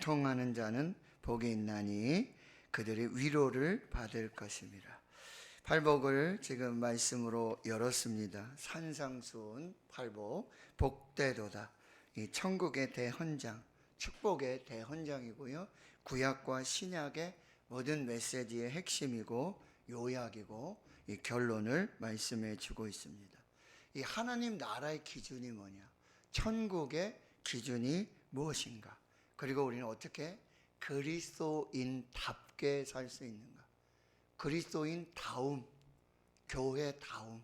애통하는 자는 복이 있나니 그들이 위로를 받을 것입니다. 팔복을 지금 말씀으로 열었습니다. 산상수훈 팔복, 복되도다. 이 천국의 대헌장, 축복의 대헌장이고요. 구약과 신약의 모든 메시지의 핵심이고 요약이고 이 결론을 말씀해 주고 있습니다. 이 하나님 나라의 기준이 뭐냐? 천국의 기준이 무엇인가? 그리고 우리는 어떻게 그리스도인답게 살 수 있는가? 그리스도인다움, 교회다움,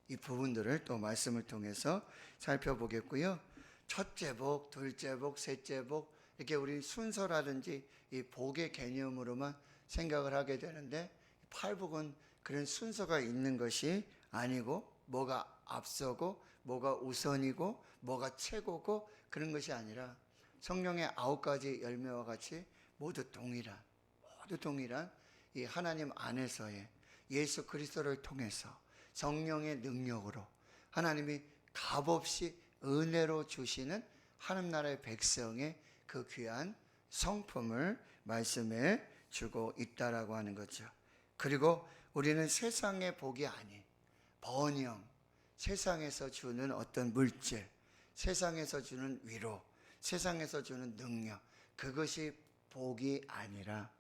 이 부분들을 또 말씀을 통해서 살펴보겠고요. 첫째 복, 둘째 복, 셋째 복, 이렇게 우리 순서라든지 이 복의 개념으로만 생각을 하게 되는데, 팔복은 그런 순서가 있는 것이 아니고, 뭐가 앞서고 뭐가 우선이고 뭐가 최고고 그런 것이 아니라 성령의 9가지 열매와 같이 모두 동일한 이 하나님 안에서의 예수 그리스도를 통해서 성령의 능력으로 하나님이 값없이 은혜로 주시는 하나님 나라의 백성의 그 귀한 성품을 말씀해 주고 있다라고 하는 거죠. 그리고 우리는 세상의 복이 아닌 번영, 세상에서 주는 어떤 물질, 세상에서 주는 위로, 세상에서 주는 능력, 그것이 복이 아니라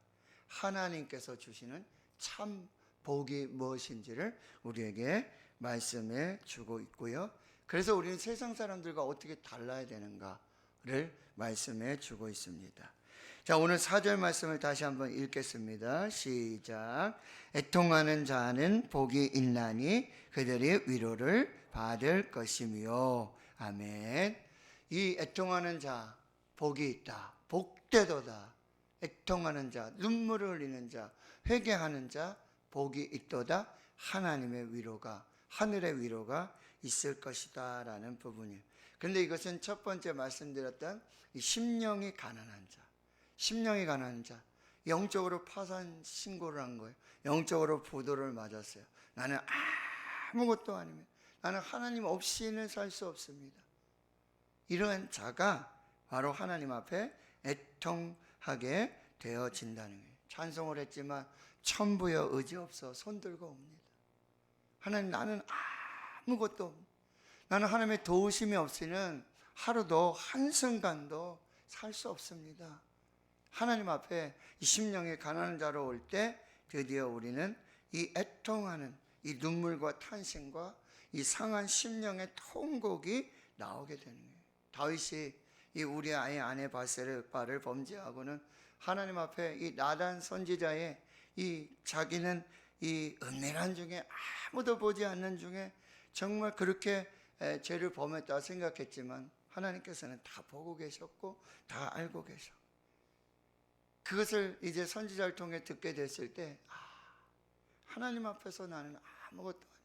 하나님께서 주시는 참 복이 무엇인지를 우리에게 말씀해 주고 있고요. 그래서 우리는 세상 사람들과 어떻게 달라야 되는가를 말씀해 주고 있습니다. 자, 오늘 4절 말씀을 다시 한번 읽겠습니다. 시작. 애통하는 자는 복이 있나니 그들이 위로를 받을 것이며. 아멘. 이 애통하는 자 복이 있다. 복되도다. 애통하는 자, 눈물을 흘리는 자, 회개하는 자 복이 있도다. 하나님의 위로가, 하늘의 위로가 있을 것이다 라는 부분이에요. 그런데 이것은 첫 번째 말씀드렸던 이 심령이 가난한 자, 심령이 가난한 자, 영적으로 파산 신고를 한 거예요. 영적으로 부도를 맞았어요. 나는 아무것도 아닙니다. 나는 하나님 없이는 살 수 없습니다. 이러한 자가 바로 하나님 앞에 애통하게 되어진다는 거예요. 찬송을 했지만 천부여 의지 없어 손 들고 옵니다. 하나님, 나는 아무것도 없습니다. 나는 하나님의 도우심이 없이는 하루도 한순간도 살 수 없습니다. 하나님 앞에 이 심령이 가난한 자로 올 때 드디어 우리는 이 애통하는 이 눈물과 탄신과 이 상한 심령의 통곡이 나오게 되는 거예요. 다윗이 이 우리아의 아내 바세바를 범죄하고는 하나님 앞에 이 나단 선지자의 이 자기는 이 은밀한 중에 아무도 보지 않는 중에 정말 그렇게 죄를 범했다 생각했지만 하나님께서는 다 보고 계셨고 다 알고 계셨고, 그것을 이제 선지자를 통해 듣게 됐을 때 하나님 앞에서 나는 아무것도 아니라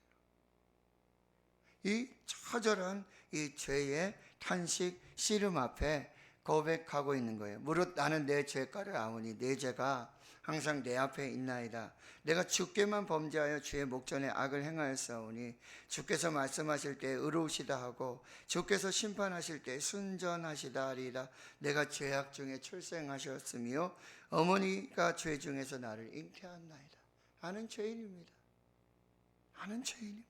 이 처절한 이 죄의 탄식 씨름 앞에 고백하고 있는 거예요. 무릇 나는 내 죄가를 아오니 내 죄가 항상 내 앞에 있나이다. 내가 주께만 범죄하여 주의 목전에 악을 행하였사오니 주께서 말씀하실 때 의로우시다 하고 주께서 심판하실 때 순전하시다 하리이다. 내가 죄악 중에 출생하셨으며 어머니가 죄 중에서 나를 잉태하나이다. 나는 죄인입니다. 나는 죄인입니다.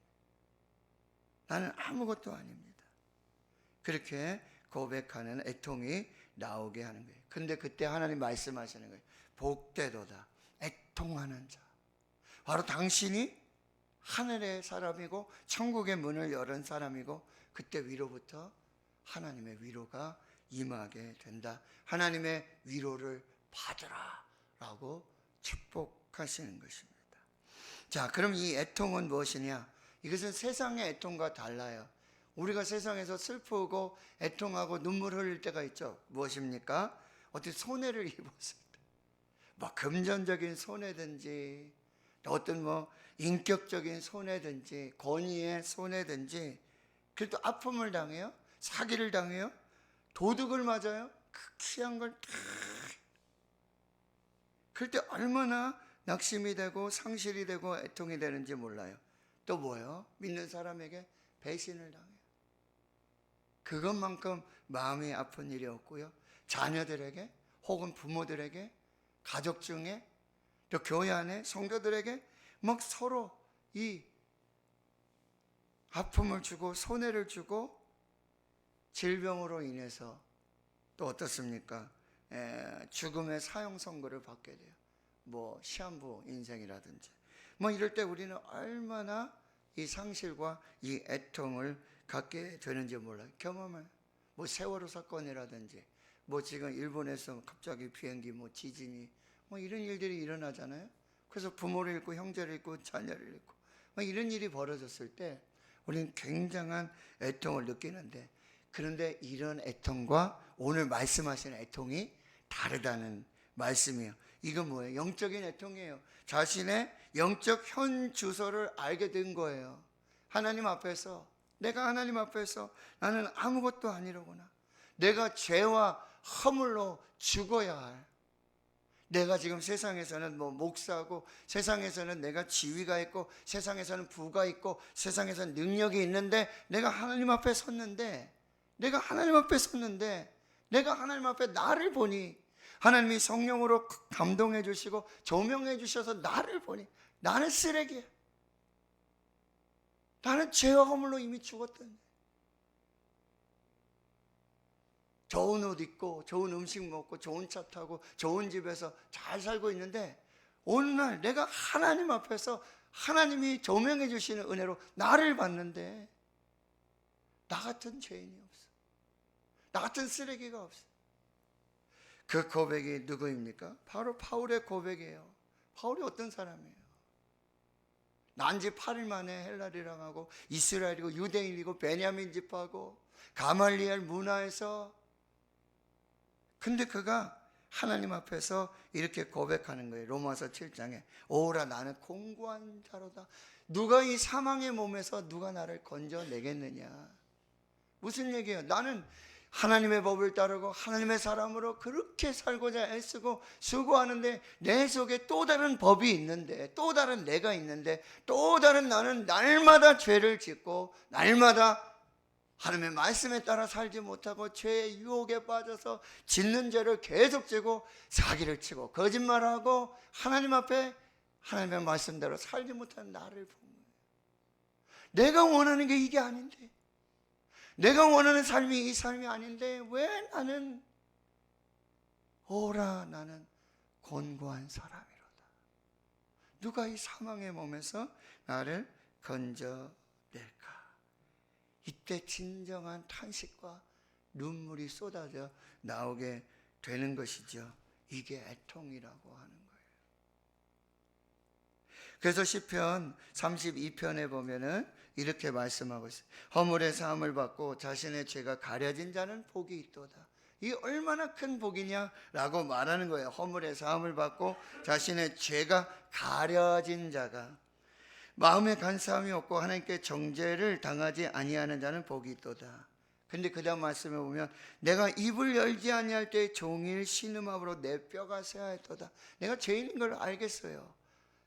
나는 아무것도 아닙니다. 그렇게 고백하는 애통이 나오게 하는 거예요. 근데 그때 하나님 말씀하시는 거예요. 복되도다. 애통하는 자. 바로 당신이 하늘의 사람이고 천국의 문을 열은 사람이고, 그때 위로부터 하나님의 위로가 임하게 된다. 하나님의 위로를 받으라 라고 축복하시는 것입니다. 자, 그럼 이 애통은 무엇이냐? 이것은 세상의 애통과 달라요. 우리가 세상에서 슬프고 애통하고 눈물 흘릴 때가 있죠. 무엇입니까? 어떤 손해를 입었을 때, 뭐 금전적인 손해든지 어떤 인격적인 손해든지 권위의 손해든지, 그래도 아픔을 당해요. 사기를 당해요. 도둑을 맞아요. 그 귀한 걸 다. 그럴 때 얼마나 낙심이 되고 상실이 되고 애통이 되는지 몰라요. 또 뭐예요? 믿는 사람에게 배신을 당해요. 그것만큼 마음이 아픈 일이 없고요. 자녀들에게 혹은 부모들에게, 가족 중에, 또 교회 안에 성도들에게 막 서로 이 아픔을 주고 손해를 주고 질병으로 인해서 또 어떻습니까? 죽음의 사형 선고를 받게 돼요. 뭐 시한부 인생이라든지 뭐 이럴 때 우리는 얼마나 이 상실과 이 애통을 갖게 되는지 몰라요. 경험을 뭐 세월호 사건이라든지 뭐 지금 일본에서 갑자기 비행기 뭐 지진이 뭐 이런 일들이 일어나잖아요. 그래서 부모를 잃고 형제를 잃고 자녀를 잃고 뭐 이런 일이 벌어졌을 때 우리는 굉장한 애통을 느끼는데, 그런데 이런 애통과 오늘 말씀하시는 애통이 다르다는 말씀이에요. 이건 뭐예요? 영적인 애통이에요. 자신의 영적 현 주소를 알게 된 거예요. 하나님 앞에서, 내가 하나님 앞에서 나는 아무것도 아니로구나. 내가 죄와 허물로 죽어야 할, 내가 지금 세상에서는 뭐 목사고, 세상에서는 내가 지위가 있고, 세상에서는 부가 있고, 세상에서는 능력이 있는데, 내가 하나님 앞에 섰는데, 내가 하나님 앞에 나를 보니, 하나님이 성령으로 감동해 주시고 조명해 주셔서 나를 보니 나는 쓰레기야. 나는 죄와 허물로 이미 죽었던, 좋은 옷 입고 좋은 음식 먹고 좋은 차 타고 좋은 집에서 잘 살고 있는데, 어느 날 내가 하나님 앞에서 하나님이 조명해 주시는 은혜로 나를 봤는데 나 같은 죄인이 없어. 나 같은 쓰레기가 없어. 그 고백이 누구입니까? 바로 바울의 고백이에요. 바울이 어떤 사람이에요? 난지 8일 만에 헬라리랑 하고 이스라엘이고 유대인이고 베냐민 집하고 가말리엘 문화에서, 근데 그가 하나님 앞에서 이렇게 고백하는 거예요. 로마서 7장에 오라 나는 공고한 자로다. 누가 이 사망의 몸에서 누가 나를 건져내겠느냐. 무슨 얘기예요? 나는 하나님의 법을 따르고 하나님의 사람으로 그렇게 살고자 애쓰고 수고하는데, 내 속에 또 다른 법이 있는데, 또 다른 내가 있는데, 또 다른 나는 날마다 죄를 짓고 날마다 하나님의 말씀에 따라 살지 못하고 죄의 유혹에 빠져서 짓는 죄를 계속 지고 사기를 치고 거짓말하고 하나님 앞에 하나님의 말씀대로 살지 못하는 나를 본 거예요. 내가 원하는 게 이게 아닌데, 내가 원하는 삶이 이 삶이 아닌데 왜 나는 오라 나는 곤고한 사람이로다. 누가 이 사망의 몸에서 나를 건져낼까. 이때 진정한 탄식과 눈물이 쏟아져 나오게 되는 것이죠. 이게 애통이라고 하는 거예요. 그래서 시편 32편에 보면은 이렇게 말씀하고 있어요. 허물의 사함을 받고 자신의 죄가 가려진 자는 복이 있도다. 이게 얼마나 큰 복이냐라고 말하는 거예요. 허물의 사함을 받고 자신의 죄가 가려진 자가, 마음에 간사함이 없고 하나님께 정죄를 당하지 아니하는 자는 복이 있도다. 근데 그 다음 말씀에 보면 내가 입을 열지 아니할 때 종일 신음함으로 내 뼈가 쇠하였도다. 내가 죄인인 걸 알겠어요.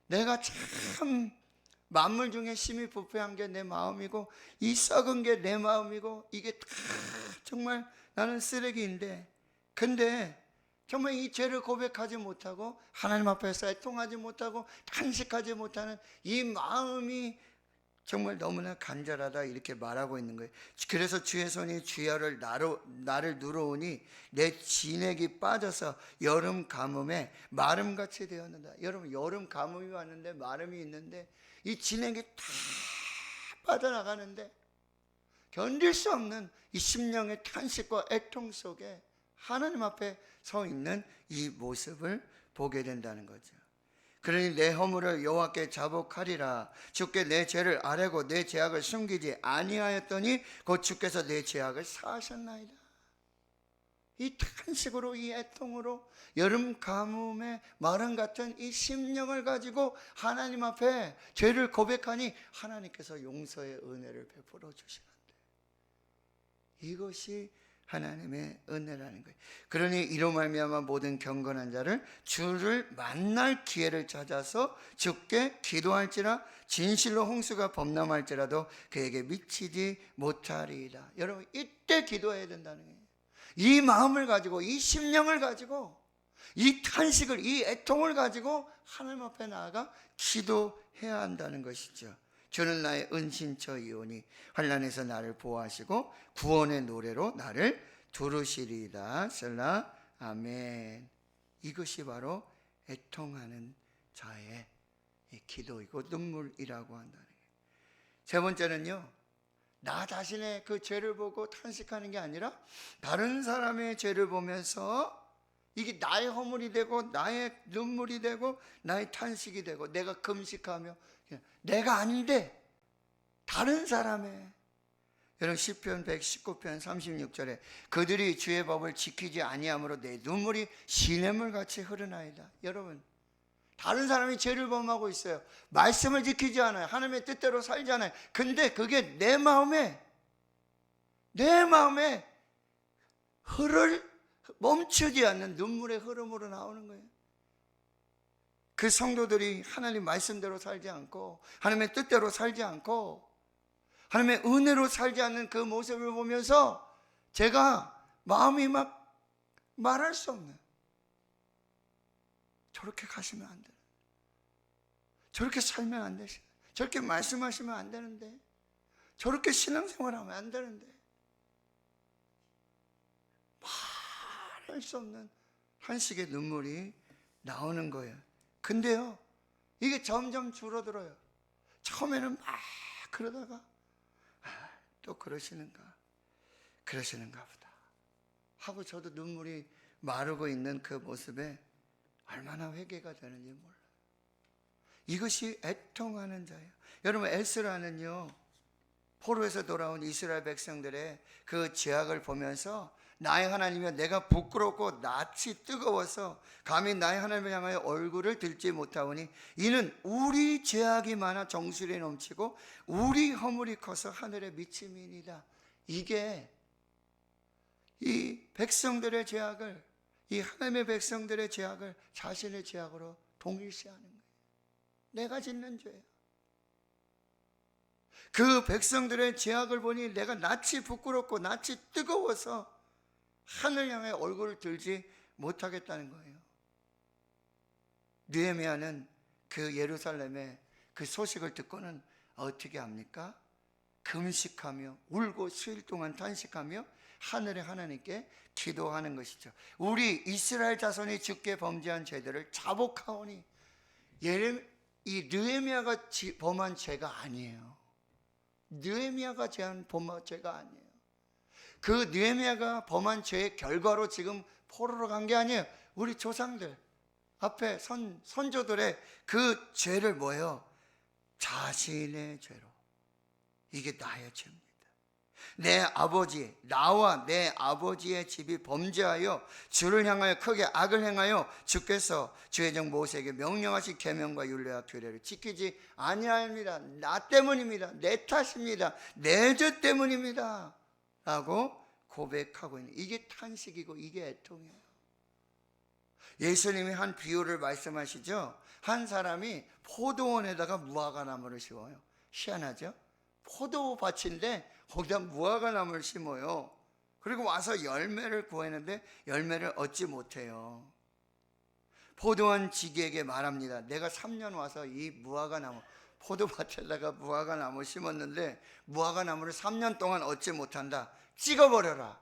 내가 참 만물 중에 심히 부패한 게 내 마음이고 이 썩은 게 내 마음이고 이게 다 정말 나는 쓰레기인데, 근데 정말 이 죄를 고백하지 못하고 하나님 앞에서 애통하지 못하고 탄식하지 못하는 이 마음이 정말 너무나 간절하다, 이렇게 말하고 있는 거예요. 그래서 주의 손이 주야를 나를 누르오니 내 진액이 빠져서 여름 가뭄에 마름같이 되었는다. 여러분, 여름 가뭄이 왔는데 마름이 있는데 이 진액이 다 빠져나가는데 견딜 수 없는 이 심령의 탄식과 애통 속에 하나님 앞에 서 있는 이 모습을 보게 된다는 거죠. 그러니 내 허물을 여호와께 자복하리라. 주께 내 죄를 아뢰고 내 죄악을 숨기지 아니하였더니 곧 주께서 내 죄악을 사하셨나이다. 이 탄식으로, 이 애통으로, 여름 가뭄에 마른 같은 이 심령을 가지고 하나님 앞에 죄를 고백하니 하나님께서 용서의 은혜를 베풀어 주시는데, 이것이 하나님의 은혜라는 거예요. 그러니 이로 말미암아 모든 경건한 자를 주를 만날 기회를 찾아서 주께 기도할지라 진실로 홍수가 범람할지라도 그에게 미치지 못하리이다. 여러분, 이때 기도해야 된다는 거예요. 이 마음을 가지고, 이 심령을 가지고 이 탄식을, 이 애통을 가지고 하나님 앞에 나아가 기도해야 한다는 것이죠. 주는 나의 은신처이오니 환난에서 나를 보호하시고 구원의 노래로 나를 두르시리이다. 셀라. 아멘. 이것이 바로 애통하는 자의 기도이고 눈물이라고 한다는 거예요. 세 번째는요, 나 자신의 그 죄를 보고 탄식하는 게 아니라 다른 사람의 죄를 보면서 이게 나의 허물이 되고 나의 눈물이 되고 나의 탄식이 되고 내가 금식하며 내가 아닌데 다른 사람의, 여러분 시편 119편 36절에 그들이 주의 법을 지키지 아니함으로 내 눈물이 시냇물 같이 흐르나이다. 여러분, 다른 사람이 죄를 범하고 있어요. 말씀을 지키지 않아요. 하나님의 뜻대로 살지 않아요. 근데 그게 내 마음에 멈추지 않는 눈물의 흐름으로 나오는 거예요. 그 성도들이 하나님 말씀대로 살지 않고 하나님의 뜻대로 살지 않고 하나님의 은혜로 살지 않는 그 모습을 보면서 제가 마음이 막 말할 수 없는, 저렇게 가시면 안 되는, 저렇게 살면 안 되시, 저렇게 말씀하시면 안 되는데, 저렇게 신앙생활하면 안 되는데, 말할 수 없는 한식의 눈물이 나오는 거예요. 근데요, 이게 점점 줄어들어요. 처음에는 막 그러다가 또 그러시는가 보다 하고 저도 눈물이 마르고 있는 그 모습에 얼마나 회개가 되는지 몰라요. 이것이 애통하는 자예요. 여러분, 에스라는요, 포로에서 돌아온 이스라엘 백성들의 그 죄악을 보면서 나의 하나님이여 내가 부끄럽고 낯이 뜨거워서 감히 나의 하나님을 향하여 얼굴을 들지 못하오니 이는 우리 죄악이 많아 정수리 넘치고 우리 허물이 커서 하늘에 미침이니이다. 이게 이 백성들의 죄악을, 이 하나님의 백성들의 죄악을 자신의 죄악으로 동일시하는 거예요. 내가 짓는 죄예요. 그 백성들의 죄악을 보니 내가 낯이 부끄럽고 낯이 뜨거워서 하늘 향해 얼굴을 들지 못하겠다는 거예요. 느헤미야는 그 예루살렘의 그 소식을 듣고는 어떻게 합니까? 금식하며 울고 수일 동안 탄식하며 하늘의 하나님께 기도하는 것이죠. 우리 이스라엘 자손이 주께 범죄한 죄들을 자복하오니, 이 느헤미야가 범한 죄가 아니에요. 느헤미야가 범한 죄가 아니에요. 그 느헤미야가 범한 죄의 결과로 지금 포로로 간 게 아니에요. 우리 조상들 앞에 선조들의 그 죄를 뭐예요? 자신의 죄로. 이게 나의 죄입니다. 나와 내 아버지의 집이 범죄하여 주를 향하여 크게 악을 행하여 주께서 주의 종 모세에게 명령하신 계명과 율례와 규례를 지키지 아니하였습니다. 나 때문입니다. 내 탓입니다. 내 죄 때문입니다. 라고 고백하고 있는, 이게 탄식이고 이게 애통이에요. 예수님이 한 비유를 말씀하시죠. 한 사람이 포도원에다가 무화과나무를 심어요. 희한하죠? 포도밭인데 거기다 무화과나무를 심어요. 그리고 와서 열매를 구했는데 열매를 얻지 못해요. 포도원 지기에게 말합니다. 내가 3년 와서 이 무화과나무, 포도밭에다가 무화과나무 심었는데 무화과나무를 3년 동안 얻지 못한다. 찍어버려라.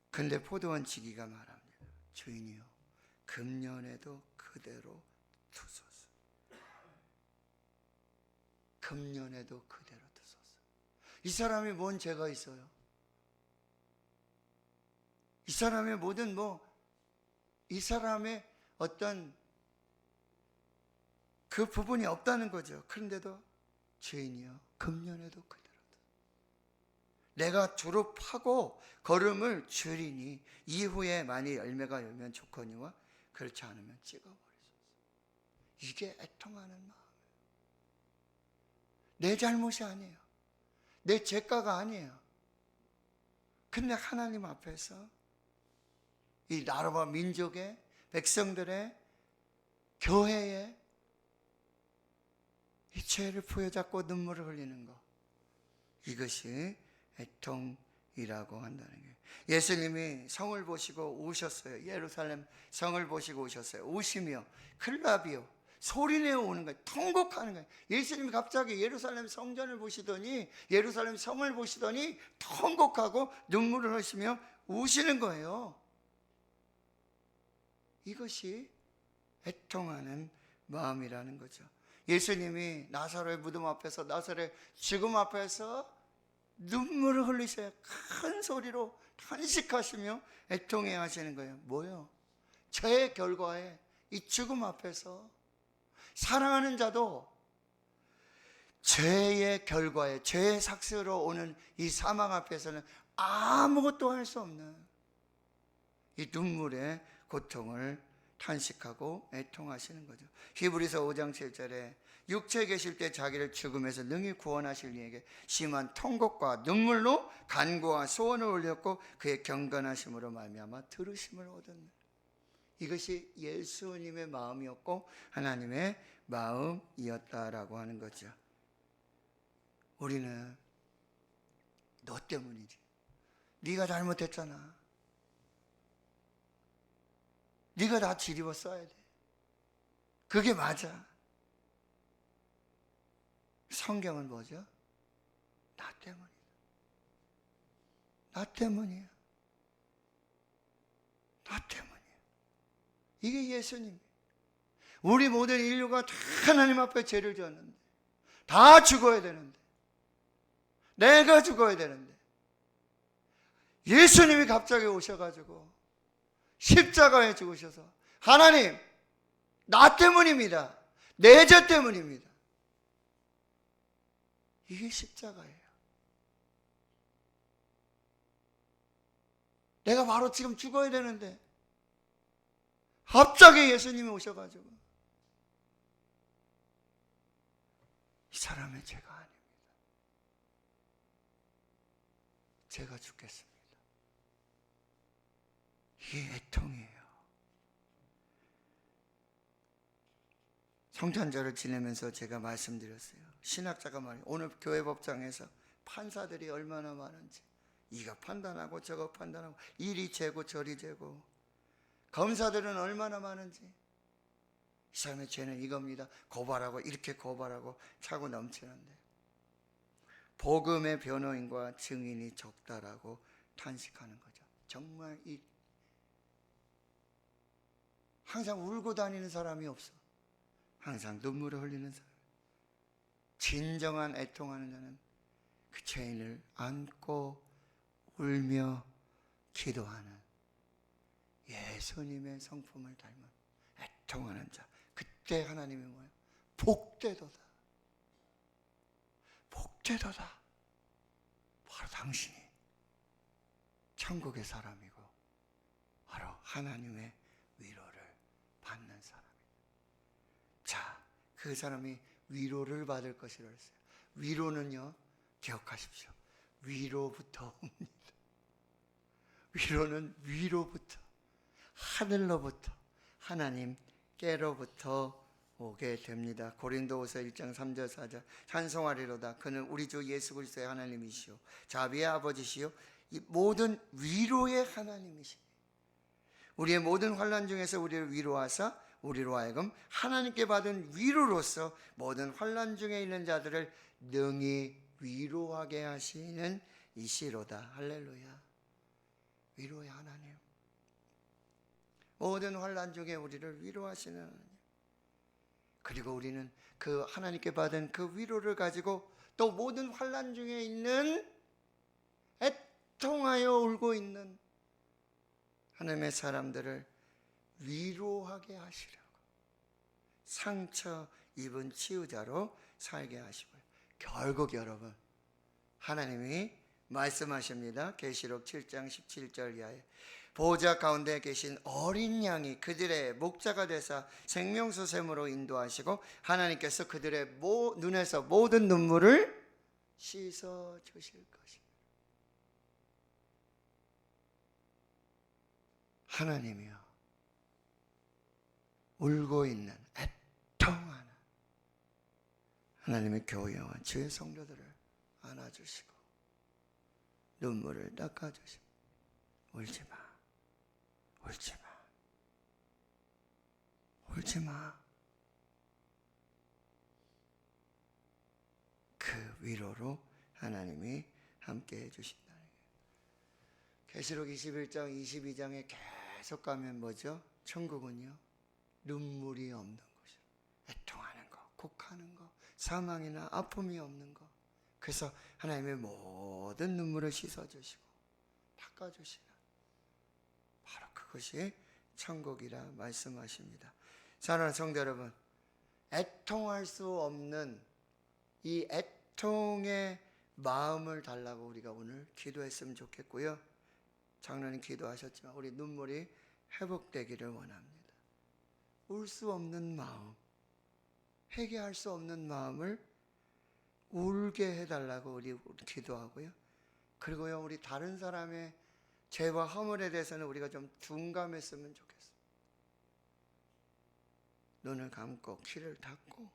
근데 포도원 지기가 말합니다. 주인이요, 금년에도 그대로 두소서. 금년에도 그대로 두소서. 이 사람이 뭔 죄가 있어요? 이 사람의 모든 이 사람의 어떤 그 부분이 없다는 거죠. 그런데도 주인이요, 금년에도 그대로 내가 졸업하고 걸음을 줄이니 이후에 만일 열매가 열면 좋거니와 그렇지 않으면 찍어버리소서. 이게 애통하는 마음이에요. 내 잘못이 아니에요. 내 죄가가 아니에요. 근데 하나님 앞에서 이 나라와 민족의 백성들의 교회의 이 죄를 부여잡고 눈물을 흘리는 것, 이것이 애통이라고 한다는 거예요. 예수님이 성을 보시고 오셨어요. 예루살렘 성을 보시고 오셨어요. 오시며 클라비오 소리내어 오는 거예요. 통곡하는 거예요. 예수님이 갑자기 예루살렘 성전을 보시더니, 예루살렘 성을 보시더니 통곡하고 눈물을 흘리시며 우시는 거예요. 이것이 애통하는 마음이라는 거죠. 예수님이 나사로의 무덤 앞에서, 나사로의 죽음 앞에서 눈물을 흘리셔야 큰 소리로 탄식하시며 애통해 하시는 거예요. 뭐요? 죄의 결과에 이 죽음 앞에서 사랑하는 자도 죄의 결과에, 죄의 삭스로 오는 이 사망 앞에서는 아무것도 할 수 없는 이 눈물의 고통을 탄식하고 애통하시는 거죠. 히브리서 5장 7절에 육체에 계실 때 자기를 죽음에서 능히 구원하실 이에게 심한 통곡과 눈물로 간구와 소원을 올렸고 그의 경건하심으로 말미암아 들으심을 얻었네. 이것이 예수님의 마음이었고 하나님의 마음이었다라고 하는 거죠. 우리는 너 때문이지, 네가 잘못했잖아, 네가 다 뒤집어 써야 돼, 그게 맞아. 성경은 뭐죠? 나 때문이다, 나 때문이야, 나 때문이야. 이게 예수님. 우리 모든 인류가 다 하나님 앞에 죄를 지었는데, 다 죽어야 되는데, 내가 죽어야 되는데, 예수님이 갑자기 오셔가지고 십자가에 죽으셔서 하나님, 나 때문입니다, 내 죄 때문입니다. 이게 십자가예요. 내가 바로 지금 죽어야 되는데 갑자기 예수님이 오셔가지고 이 사람의 죄가 아닙니다, 제가 죽겠습니다. 이게 애통이에요. 성탄절을 지내면서 제가 말씀드렸어요. 신학자가 말이에요. 오늘 교회 법정에서 판사들이 얼마나 많은지, 이가 판단하고 저거 판단하고, 이리 재고 저리 재고, 검사들은 얼마나 많은지, 이 사람의 죄는 이겁니다, 고발하고 이렇게 고발하고 차고 넘치는데 복음의 변호인과 증인이 적다라고 탄식하는 거죠. 정말 항상 울고 다니는 사람이 없어. 항상 눈물을 흘리는 사람. 진정한 애통하는 자는 그 죄인을 안고 울며 기도하는 예수님의 성품을 닮은 애통하는 자. 그때 하나님이 뭐예요? 복되도다, 복되도다. 바로 당신이 천국의 사람이고 바로 하나님의 위로를 받는 사람입니다. 자, 그 사람이 위로를 받을 것이라 했어요. 위로는요, 기억하십시오, 위로부터 옵니다. 위로는 위로부터, 하늘로부터, 하나님께로부터 오게 됩니다. 고린도후서 1장 3절 4절 찬송하리로다. 그는 우리 주 예수 그리스도의 하나님이시오, 자비의 아버지시오, 이 모든 위로의 하나님이시오. 우리의 모든 환난 중에서 우리를 위로하사 우리로 하여금 하나님께 받은 위로로서 모든 환난 중에 있는 자들을 능히 위로하게 하시는 이시로다. 할렐루야. 위로의 하나님, 모든 환난 중에 우리를 위로하시는 하나님. 그리고 우리는 그 하나님께 받은 그 위로를 가지고 또 모든 환난 중에 있는 애통하여 울고 있는 하나님의 사람들을 위로하게 하시려고 상처 입은 치유자로 살게 하시고요. 결국 여러분, 하나님이 말씀하십니다. 계시록 7장 17절 이하에 보호자 가운데 계신 어린 양이 그들의 목자가 되사 생명수 샘으로 인도하시고 하나님께서 그들의 눈에서 모든 눈물을 씻어 주실 것입니다. 하나님이요, 울고 있는 애통하는 하나님의 교회와 주의 성도들을 안아주시고 눈물을 닦아주십니다. 울지 마. 울지 마. 울지 마. 그 위로로 하나님이 함께 해주신다는 거예요. 계시록 21장 22장에 계속 가면 뭐죠? 천국은요 눈물이 없는 곳이에요. 애통하는 거, 곡하는 거, 사망이나 아픔이 없는 거. 그래서 하나님의 모든 눈물을 씻어주시고 닦아주시는 바로 그것이 천국이라 말씀하십니다. 사랑하는 성도 여러분, 애통할 수 없는 이 애통의 마음을 달라고 우리가 오늘 기도했으면 좋겠고요. 장로님 기도하셨지만 우리 눈물이 회복되기를 원합니다. 울 수 없는 마음, 회개할 수 없는 마음을 울게 해달라고 우리 기도하고요. 그리고요, 우리 다른 사람의 죄와 허물에 대해서는 우리가 좀 둔감했으면 좋겠어요. 눈을 감고 귀를 닫고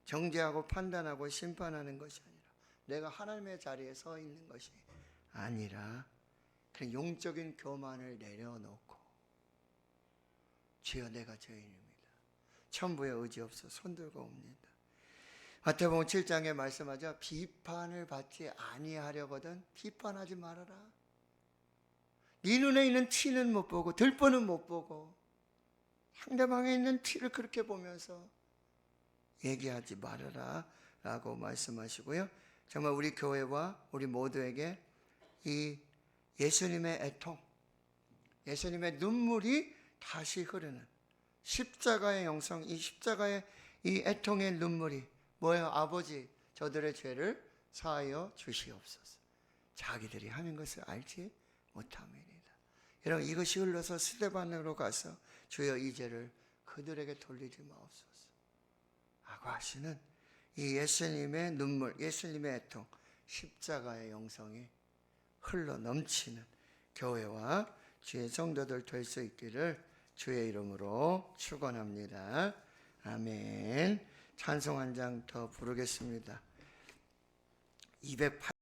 정죄하고 판단하고 심판하는 것이 아니라 내가 하나님의 자리에 서 있는 것이 아니라 그냥 용적인 교만을 내려놓고 주여 내가 죄인입니다. 천부에 의지 없어 손들고 옵니다. 마태복음 7장에 말씀하죠. 비판을 받지 아니하려거든 비판하지 말아라. 네 눈에 있는 티는 못 보고 들보는 못 보고 상대방에 있는 티를 그렇게 보면서 얘기하지 말아라 라고 말씀하시고요. 정말 우리 교회와 우리 모두에게 이 예수님의 애통, 예수님의 눈물이 다시 흐르는 십자가의 영성, 이 십자가의 이 애통의 눈물이 뭐예요? 아버지 저들의 죄를 사하여 주시옵소서. 자기들이 하는 것을 알지 못함이니이다. 여러분 이것이 흘러서 스데반으로 가서 주여 이 죄를 그들에게 돌리지 마옵소서 라고 하시는 이 예수님의 눈물, 예수님의 애통, 십자가의 영성이 흘러 넘치는 교회와 주의 성도들 될 수 있기를 주의 이름으로 축원합니다. 아멘. 찬송 한 장 더 부르겠습니다. 208